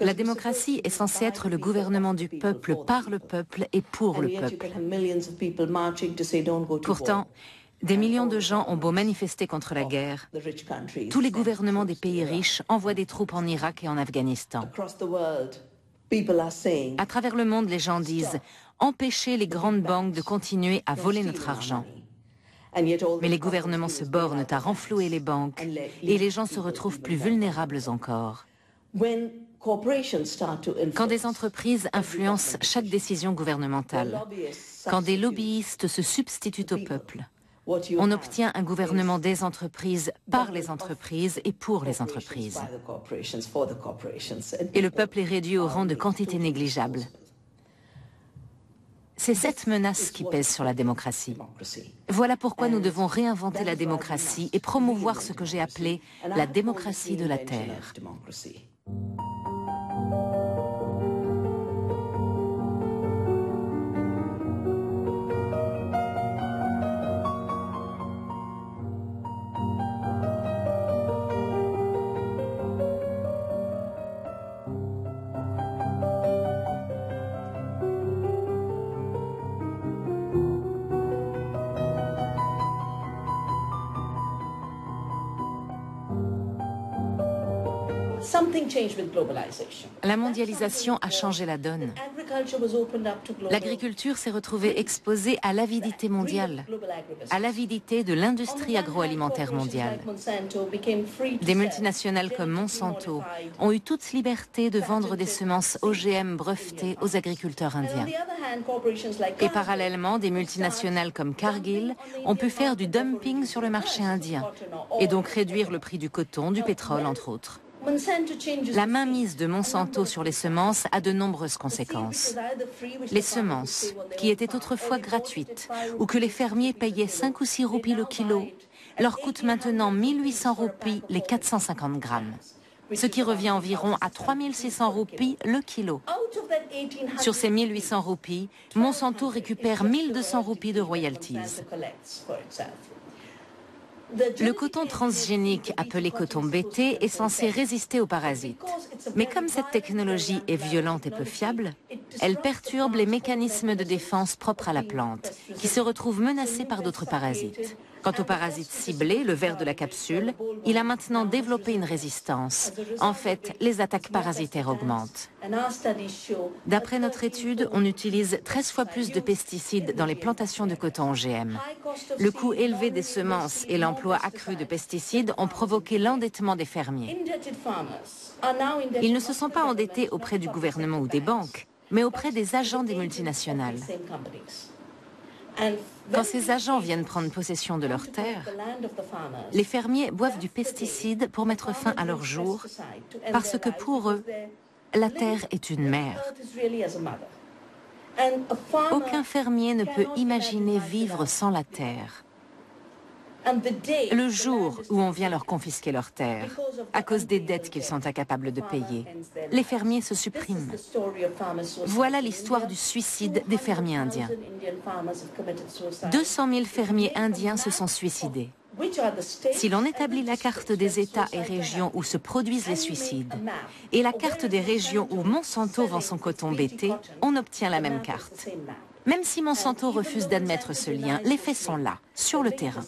La démocratie est censée être le gouvernement du peuple, par le peuple et pour le peuple. Pourtant, des millions de gens ont beau manifester contre la guerre, tous les gouvernements des pays riches envoient des troupes en Irak et en Afghanistan. À travers le monde, les gens disent « Empêchez les grandes banques de continuer à voler notre argent ». Mais les gouvernements se bornent à renflouer les banques et les gens se retrouvent plus vulnérables encore. Quand des entreprises influencent chaque décision gouvernementale, quand des lobbyistes se substituent au peuple, on obtient un gouvernement des entreprises par les entreprises et pour les entreprises. Et le peuple est réduit au rang de quantité négligeable. C'est cette menace qui pèse sur la démocratie. Voilà pourquoi nous devons réinventer la démocratie et promouvoir ce que j'ai appelé la démocratie de la terre. La mondialisation a changé la donne. L'agriculture s'est retrouvée exposée à l'avidité mondiale, à l'avidité de l'industrie agroalimentaire mondiale. Des multinationales comme Monsanto ont eu toute liberté de vendre des semences OGM brevetées aux agriculteurs indiens. Et parallèlement, des multinationales comme Cargill ont pu faire du dumping sur le marché indien et donc réduire le prix du coton, du pétrole, entre autres. La mainmise de Monsanto sur les semences a de nombreuses conséquences. Les semences, qui étaient autrefois gratuites, ou que les fermiers payaient 5 ou 6 roupies le kilo, leur coûtent maintenant 1800 roupies les 450 grammes, ce qui revient environ à 3600 roupies le kilo. Sur ces 1800 roupies, Monsanto récupère 1200 roupies de royalties. Le coton transgénique, appelé coton BT, est censé résister aux parasites. Mais comme cette technologie est violente et peu fiable, elle perturbe les mécanismes de défense propres à la plante, qui se retrouvent menacés par d'autres parasites. Quant au parasite ciblé, le ver de la capsule, il a maintenant développé une résistance. En fait, les attaques parasitaires augmentent. D'après notre étude, on utilise 13 fois plus de pesticides dans les plantations de coton OGM. Le coût élevé des semences et l'emploi accru de pesticides ont provoqué l'endettement des fermiers. Ils ne se sont pas endettés auprès du gouvernement ou des banques, mais auprès des agents des multinationales. Quand ces agents viennent prendre possession de leurs terres, les fermiers boivent du pesticide pour mettre fin à leur jour, parce que pour eux, la terre est une mère. Aucun fermier ne peut imaginer vivre sans la terre. Le jour où on vient leur confisquer leurs terres, à cause des dettes qu'ils sont incapables de payer, les fermiers se suppriment. Voilà l'histoire du suicide des fermiers indiens. 200 000 fermiers indiens se sont suicidés. Si l'on établit la carte des États et régions où se produisent les suicides et la carte des régions où Monsanto vend son coton BT, on obtient la même carte. Même si Monsanto refuse d'admettre ce lien, les faits sont là, sur le terrain.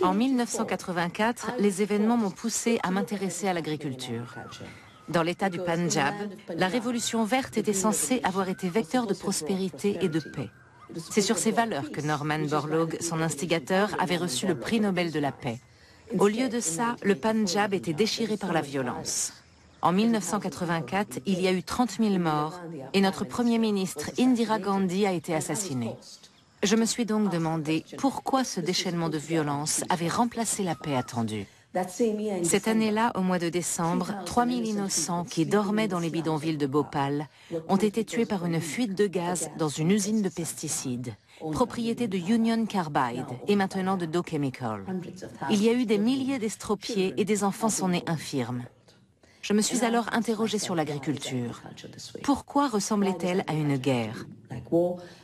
En 1984, les événements m'ont poussé à m'intéresser à l'agriculture. Dans l'État du Pendjab, la révolution verte était censée avoir été vecteur de prospérité et de paix. C'est sur ces valeurs que Norman Borlaug, son instigateur, avait reçu le prix Nobel de la paix. Au lieu de ça, le Pendjab était déchiré par la violence. En 1984, il y a eu 30 000 morts et notre Premier ministre Indira Gandhi a été assassiné. Je me suis donc demandé pourquoi ce déchaînement de violence avait remplacé la paix attendue. Cette année-là, au mois de décembre, 3000 innocents qui dormaient dans les bidonvilles de Bhopal ont été tués par une fuite de gaz dans une usine de pesticides, propriété de Union Carbide et maintenant de Dow Chemical. Il y a eu des milliers d'estropiés et des enfants sont nés infirmes. Je me suis alors interrogée sur l'agriculture. Pourquoi ressemblait-elle à une guerre?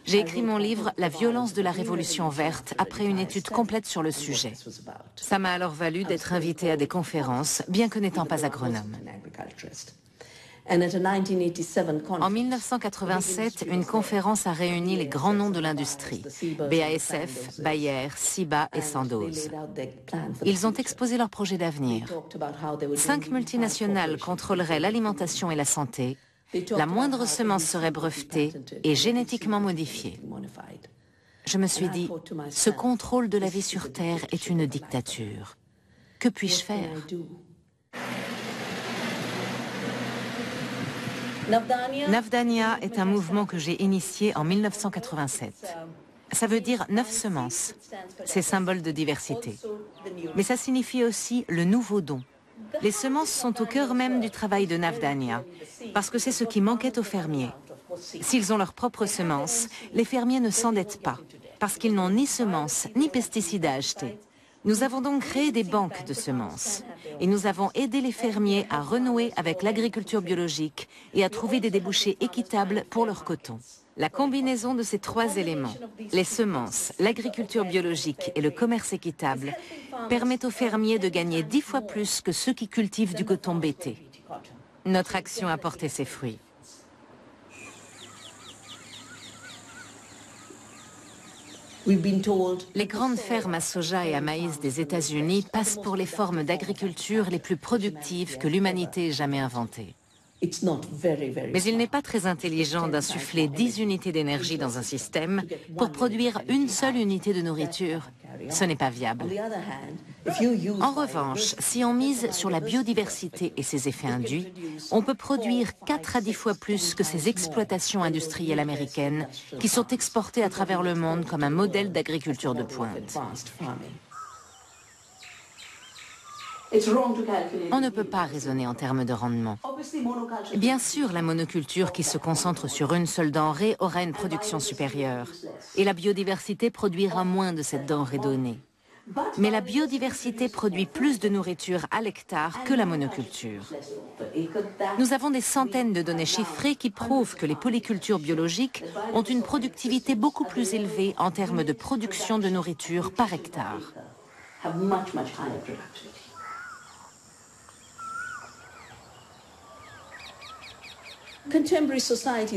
J'ai écrit mon livre « La violence de la Révolution verte » après une étude complète sur le sujet. Ça m'a alors valu d'être invitée à des conférences, bien que n'étant pas agronome. En 1987, une conférence a réuni les grands noms de l'industrie, BASF, Bayer, Ciba et Sandoz. Ils ont exposé leurs projets d'avenir. 5 multinationales contrôleraient l'alimentation et la santé, la moindre semence serait brevetée et génétiquement modifiée. Je me suis dit, ce contrôle de la vie sur Terre est une dictature. Que puis-je faire? Navdanya est un mouvement que j'ai initié en 1987. Ça veut dire 9 semences. C'est symbole de diversité. Mais ça signifie aussi le nouveau don. Les semences sont au cœur même du travail de Navdanya, parce que c'est ce qui manquait aux fermiers. S'ils ont leurs propres semences, les fermiers ne s'endettent pas, parce qu'ils n'ont ni semences ni pesticides à acheter. Nous avons donc créé des banques de semences et nous avons aidé les fermiers à renouer avec l'agriculture biologique et à trouver des débouchés équitables pour leur coton. La combinaison de ces 3 éléments, les semences, l'agriculture biologique et le commerce équitable, permet aux fermiers de gagner 10 fois plus que ceux qui cultivent du coton BT. Notre action a porté ses fruits. Les grandes fermes à soja et à maïs des États-Unis passent pour les formes d'agriculture les plus productives que l'humanité ait jamais inventées. Mais il n'est pas très intelligent d'insuffler 10 unités d'énergie dans un système pour produire une seule unité de nourriture. Ce n'est pas viable. En revanche, si on mise sur la biodiversité et ses effets induits, on peut produire 4 à 10 fois plus que ces exploitations industrielles américaines qui sont exportées à travers le monde comme un modèle d'agriculture de pointe. On ne peut pas raisonner en termes de rendement. Bien sûr, la monoculture qui se concentre sur une seule denrée aura une production supérieure et la biodiversité produira moins de cette denrée donnée. Mais la biodiversité produit plus de nourriture à l'hectare que la monoculture. Nous avons des centaines de données chiffrées qui prouvent que les polycultures biologiques ont une productivité beaucoup plus élevée en termes de production de nourriture par hectare.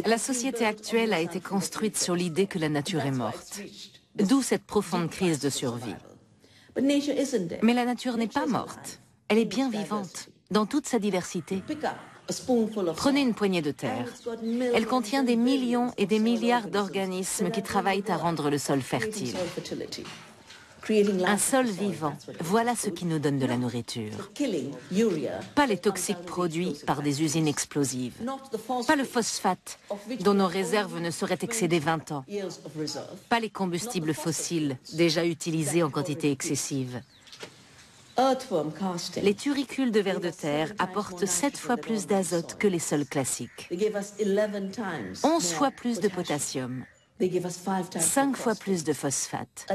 La société actuelle a été construite sur l'idée que la nature est morte, d'où cette profonde crise de survie. Mais la nature n'est pas morte, elle est bien vivante, dans toute sa diversité. Prenez une poignée de terre. Elle contient des millions et des milliards d'organismes qui travaillent à rendre le sol fertile. Un sol vivant, voilà ce qui nous donne de la nourriture. Pas les toxiques produits par des usines explosives. Pas le phosphate, dont nos réserves ne sauraient excéder 20 ans. Pas les combustibles fossiles, déjà utilisés en quantité excessive. Les turicules de vers de terre apportent 7 fois plus d'azote que les sols classiques. 11 fois plus de potassium. 5 fois plus de phosphate.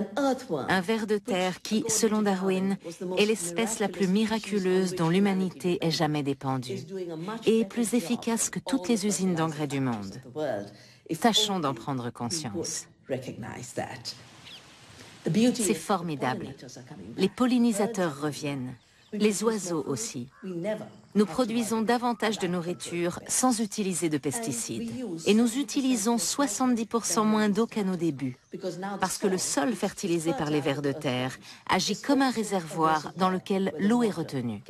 Un ver de terre qui, selon Darwin, est l'espèce la plus miraculeuse dont l'humanité ait jamais dépendue et est plus efficace que toutes les usines d'engrais du monde. Tâchons d'en prendre conscience. C'est formidable. Les pollinisateurs reviennent, les oiseaux aussi. Nous produisons davantage de nourriture sans utiliser de pesticides. Et nous utilisons 70% moins d'eau qu'à nos débuts, parce que le sol fertilisé par les vers de terre agit comme un réservoir dans lequel l'eau est retenue.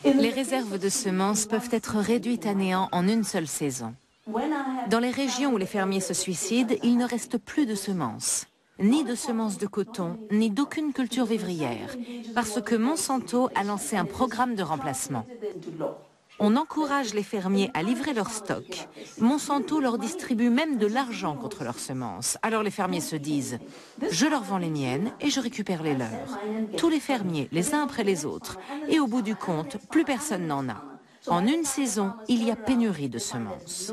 Les réserves de semences peuvent être réduites à néant en une seule saison. Dans les régions où les fermiers se suicident, il ne reste plus de semences. Ni de semences de coton, ni d'aucune culture vivrière, parce que Monsanto a lancé un programme de remplacement. On encourage les fermiers à livrer leurs stocks. Monsanto leur distribue même de l'argent contre leurs semences. Alors les fermiers se disent « Je leur vends les miennes et je récupère les leurs ». Tous les fermiers, les uns après les autres. Et au bout du compte, plus personne n'en a. En une saison, il y a pénurie de semences.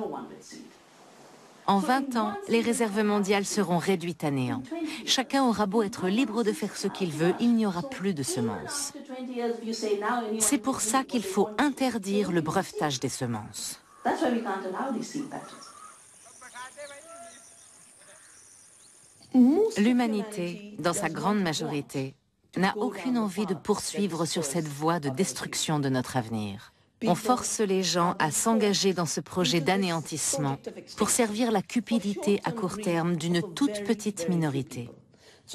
En 20 ans, les réserves mondiales seront réduites à néant. Chacun aura beau être libre de faire ce qu'il veut, il n'y aura plus de semences. C'est pour ça qu'il faut interdire le brevetage des semences. L'humanité, dans sa grande majorité, n'a aucune envie de poursuivre sur cette voie de destruction de notre avenir. On force les gens à s'engager dans ce projet d'anéantissement pour servir la cupidité à court terme d'une toute petite minorité.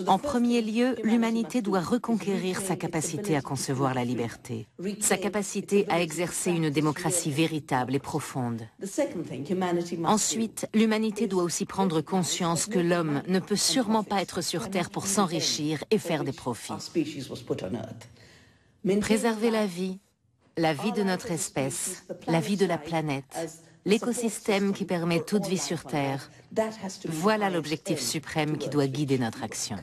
En premier lieu, l'humanité doit reconquérir sa capacité à concevoir la liberté, sa capacité à exercer une démocratie véritable et profonde. Ensuite, l'humanité doit aussi prendre conscience que l'homme ne peut sûrement pas être sur Terre pour s'enrichir et faire des profits. Préserver la vie de notre espèce, la vie de la planète, l'écosystème qui permet toute vie sur Terre, voilà l'objectif suprême qui doit guider notre action.